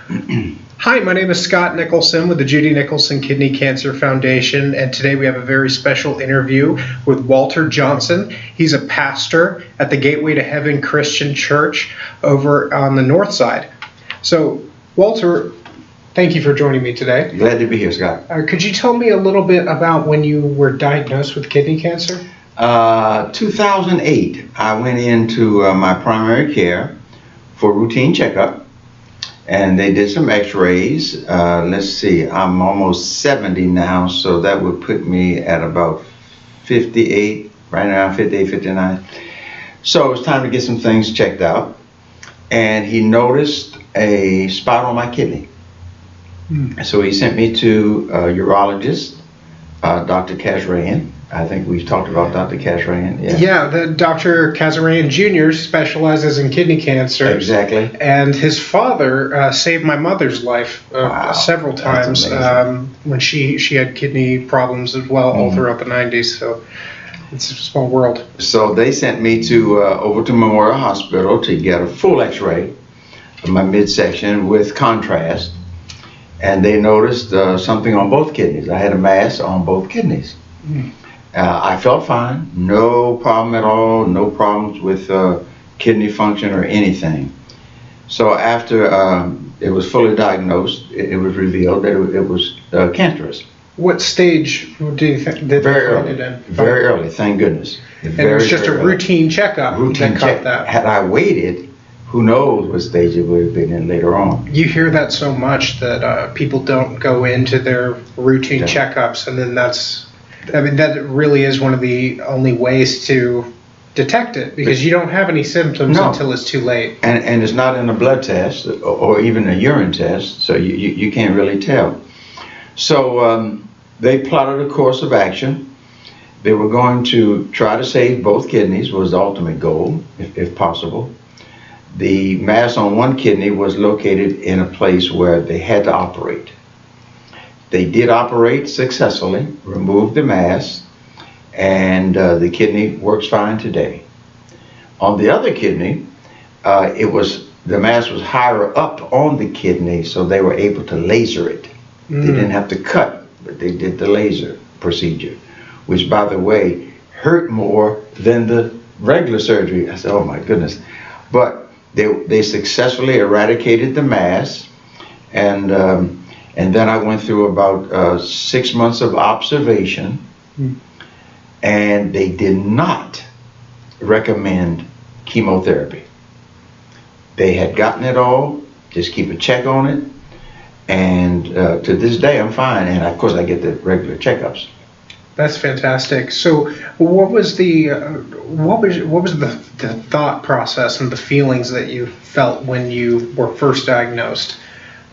Hi, my name is Scott Nicholson with the Judy Nicholson Kidney Cancer Foundation, and today we have a very special interview with Walter Johnson. He's a pastor at the Gateway to Heaven Christian Church over on the north side. So, Walter, thank you for joining me today. Glad to be here, Scott. Could you tell me a little bit about when you were diagnosed with kidney cancer? 2008, I went into my primary care for routine checkup. And they did some x-rays. Let's see, I'm almost 70 now, so that would put me at about 58, right around 58, 59. So it was time to get some things checked out. And he noticed a spot on my kidney. So he sent me to a urologist, Dr. Kazarian. I think we've talked about Dr. Kazarian. Yeah, the Dr. Kazarian Jr. specializes in kidney cancer. Exactly. And his father saved my mother's life several times when she had kidney problems as well, all throughout the 90s. So it's a small world. So they sent me to over to Memorial Hospital to get a full x-ray of my midsection with contrast. And they noticed something on both kidneys. I had a mass on both kidneys. I felt fine, no problem at all, no problems with kidney function or anything. So after it was fully diagnosed, it was revealed that it was cancerous. What stage do you think did very early? Very early, thank goodness. And it was just a routine checkup. Routine check. Had I waited, who knows what stage it would have been in later on. You hear that so much that people don't go into their routine checkups, and then that really is one of the only ways to detect it, because you don't have any symptoms until it's too late. And it's not in a blood test or even a urine test, so you can't really tell. So they plotted a course of action. They were going to try to save both kidneys, was the ultimate goal, if possible. The mass on one kidney was located in a place where they had to operate. They did operate successfully, removed the mass, and the kidney works fine today. On the other kidney, the mass was higher up on the kidney, so they were able to laser it. They didn't have to cut, but they did the laser procedure, which, by the way, hurt more than the regular surgery. I said, oh my goodness. But they successfully eradicated the mass, and then I went through about 6 months of observation, and they did not recommend chemotherapy. They had gotten it all, just keep a check on it, and to this day I'm fine, and of course I get the regular checkups. That's fantastic. So what was the thought process and the feelings that you felt when you were first diagnosed?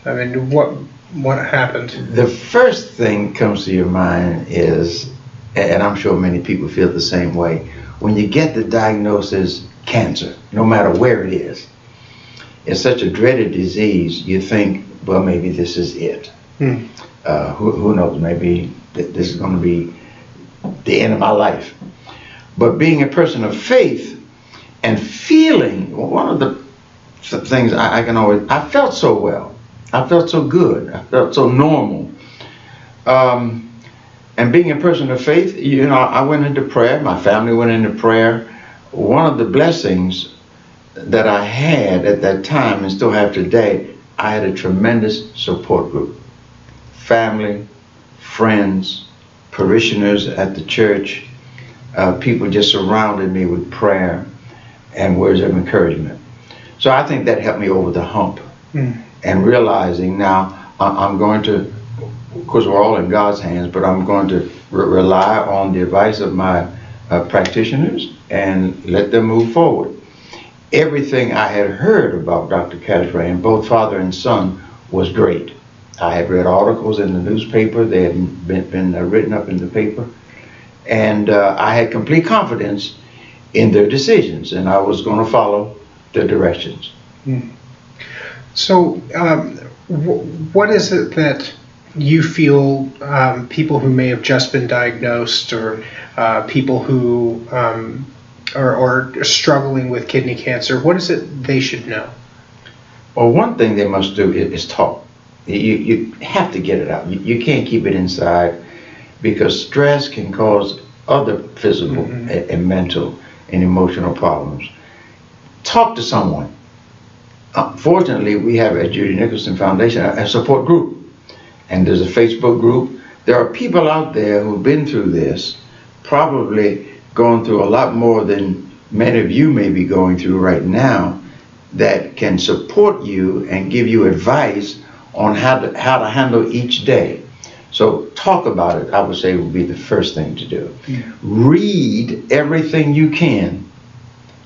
I mean, what happened? The first thing comes to your mind is, and I'm sure many people feel the same way, when you get the diagnosis cancer, no matter where it is, it's such a dreaded disease, you think, well, maybe this is it. Who knows, maybe this is going to be the end of my life. But being a person of faith and feeling, one of the things I felt so well. I felt so good. I felt so normal. And being a person of faith, I went into prayer. My family went into prayer. One of the blessings that I had at that time and still have today, I had a tremendous support group. Family, friends, parishioners at the church, people just surrounded me with prayer and words of encouragement. So I think that helped me over the hump. And realizing now I'm going to, of course we're all in God's hands, but I'm going to rely on the advice of my practitioners and let them move forward. Everything I had heard about Dr. Kazarian, both father and son, was great. I had read articles in the newspaper. They had been written up in the paper. And I had complete confidence in their decisions, and I was going to follow their directions. So what is it that you feel people who may have just been diagnosed, or people who are struggling with kidney cancer, what is it they should know? Well, one thing they must do is talk. You have to get it out. You can't keep it inside, because stress can cause other physical and mental and emotional problems. Talk to someone. Fortunately, we have at Judy Nicholson Foundation a support group, and there's a Facebook group. There are people out there who've been through this, probably going through a lot more than many of you may be going through right now, that can support you and give you advice on how to handle each day. So talk about it, I would say, would be the first thing to do. Read everything you can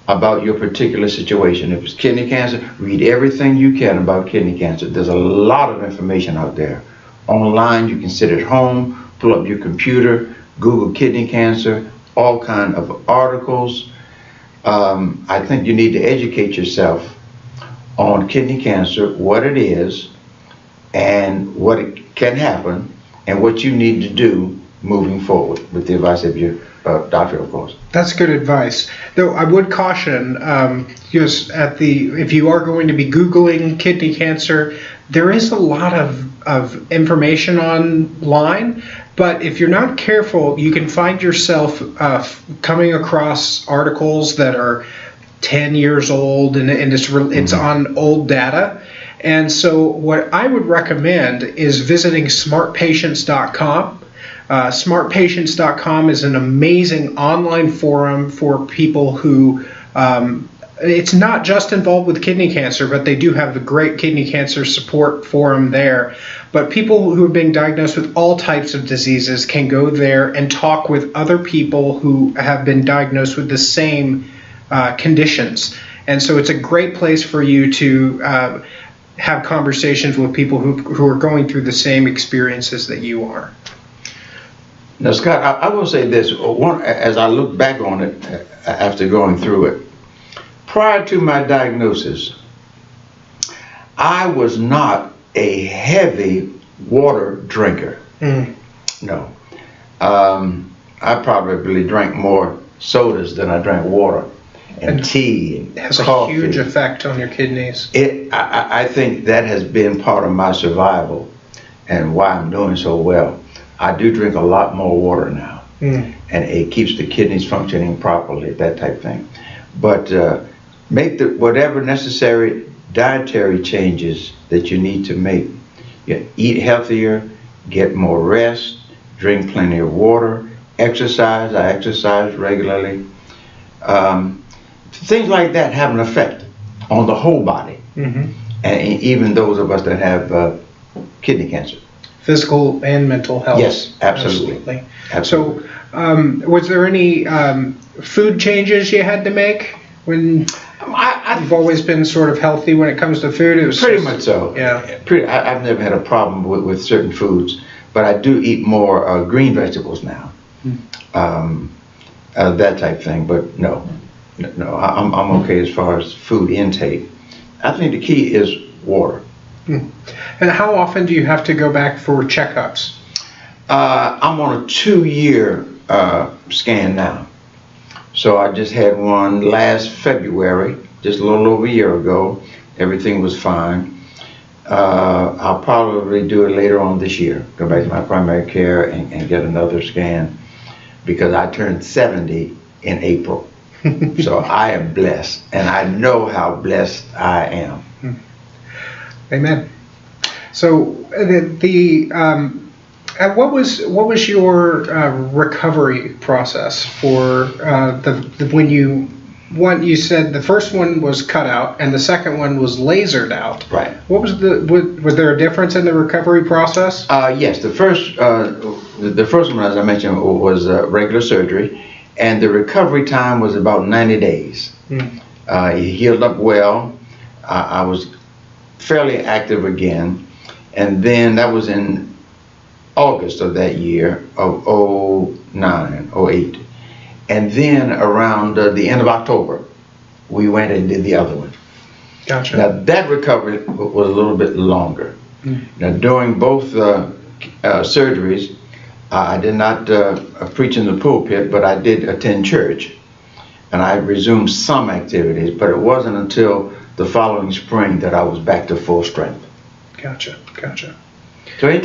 about your particular situation. If it's kidney cancer, read everything you can about kidney cancer. There's a lot of information out there. Online, you can sit at home, pull up your computer, Google kidney cancer, all kinds of articles. I think you need to educate yourself on kidney cancer, what it is, and what it can happen, and what you need to do moving forward, with the advice of your doctor, of course. That's good advice. Though I would caution, just if you are going to be Googling kidney cancer, there is a lot of information online, but if you're not careful, you can find yourself coming across articles that are 10 years old, and it's on old data. And so what I would recommend is visiting smartpatients.com. Smartpatients.com is an amazing online forum for people who, it's not just involved with kidney cancer, but they do have the great kidney cancer support forum there. But people who have been diagnosed with all types of diseases can go there and talk with other people who have been diagnosed with the same conditions. And so it's a great place for you to have conversations with people who are going through the same experiences that you are. Now, Scott, I will say this. As I look back on it after going through it, prior to my diagnosis, I was not a heavy water drinker. No. I probably drank more sodas than I drank water, and tea and has coffee. A huge effect on your kidneys. I think that has been part of my survival and why I'm doing so well. I do drink a lot more water now, and it keeps the kidneys functioning properly, that type of thing. But make whatever necessary dietary changes that you need to make. Eat healthier, get more rest, drink plenty of water, exercise. I exercise regularly. Things like that have an effect on the whole body, and even those of us that have kidney cancer. Physical and mental health. Yes, absolutely. So, was there any food changes you had to make when you've always been sort of healthy when it comes to food? It was pretty much so. Yeah. I've never had a problem with certain foods, but I do eat more green vegetables now, that type thing. But no, I'm okay as far as food intake. I think the key is water. And how often do you have to go back for checkups? I'm on a 2-year scan now. So I just had one last February, just a little over a year ago. Everything was fine. I'll probably do it later on this year. Go back to my primary care and get another scan, because I turned 70 in April. So I am blessed, and I know how blessed I am. Amen. So what was your recovery process for when you said the first one was cut out and the second one was lasered out? Right. What was was there a difference in the recovery process? Yes. The first one, as I mentioned, was regular surgery, and the recovery time was about 90 days. He healed up well. I was fairly active again, and then that was in August of that year of 08, and then around the end of October we went and did the other one. Gotcha. Now that recovery was a little bit longer. Now during both surgeries, I did not preach in the pulpit, but I did attend church, and I resumed some activities, but it wasn't until the following spring that I was back to full strength. Gotcha. So it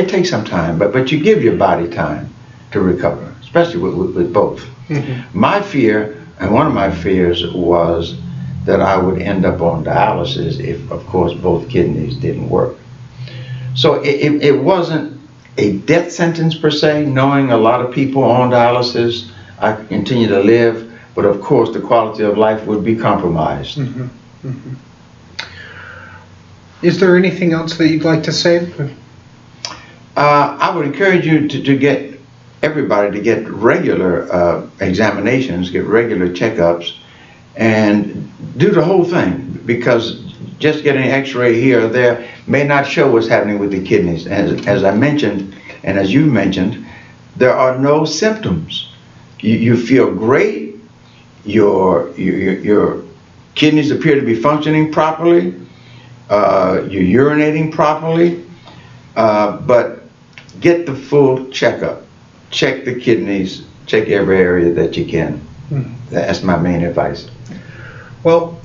takes some time, but you give your body time to recover, especially with both. Mm-hmm. My fear, and one of my fears, was that I would end up on dialysis if, of course, both kidneys didn't work. So it wasn't a death sentence per se, knowing a lot of people on dialysis. I could continue to live, but of course the quality of life would be compromised. Mm-hmm. Mm-hmm. Is there anything else that you'd like to say? I would encourage you to get everybody to get regular examinations, get regular checkups, and do the whole thing, because just getting an x-ray here or there may not show what's happening with the kidneys. As I mentioned, and as you mentioned, there are no symptoms. You feel great, your kidneys appear to be functioning properly, you're urinating properly, but get the full checkup. Check the kidneys, check every area that you can. That's my main advice. Well,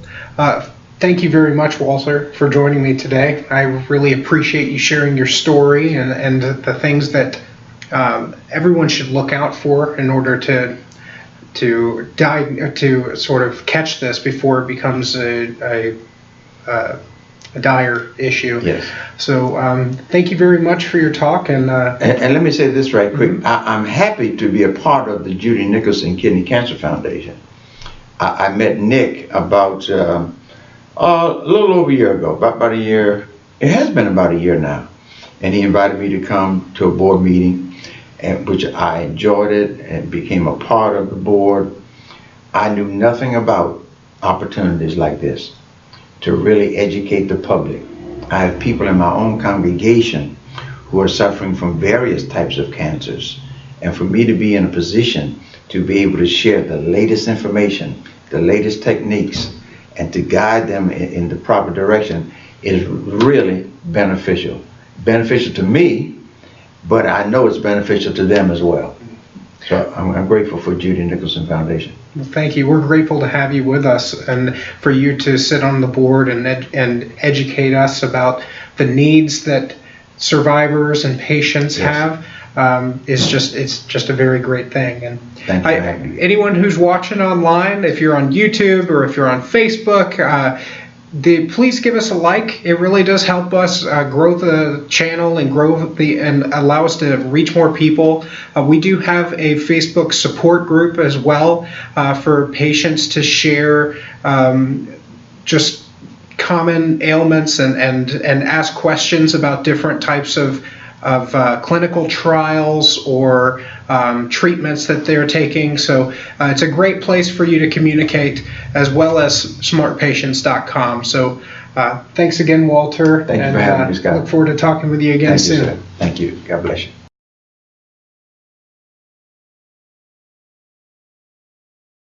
thank you very much, Walter, for joining me today. I really appreciate you sharing your story and the things that everyone should look out for in order to sort of catch this before it becomes a dire issue. Yes. So thank you very much for your talk. And let me say this right quick. Mm-hmm. I'm happy to be a part of the Judy Nicholson Kidney Cancer Foundation. I met Nick about a little over a year ago, about a year. It has been about a year now. And he invited me to come to a board meeting, which I enjoyed it and became a part of the board. I knew nothing about opportunities like this to really educate the public. I have people in my own congregation who are suffering from various types of cancers. And for me to be in a position to be able to share the latest information, the latest techniques, and to guide them in the proper direction is really beneficial. Beneficial to me, but I know it's beneficial to them as well. So I'm grateful for Judy Nicholson Foundation. Well, thank you. We're grateful to have you with us and for you to sit on the board and educate us about the needs that survivors and patients have. It's just a very great thing. And Thank you for having me. Anyone who's watching online, if you're on YouTube or if you're on Facebook, please give us a like. It really does help us grow the channel and and allow us to reach more people. We do have a Facebook support group as well for patients to share just common ailments and ask questions about different types of clinical trials or treatments that they're taking. So it's a great place for you to communicate, as well as smartpatients.com. So thanks again, Walter. Thank you for having me, Scott. Look forward to talking with you again soon. Thank you. God bless you.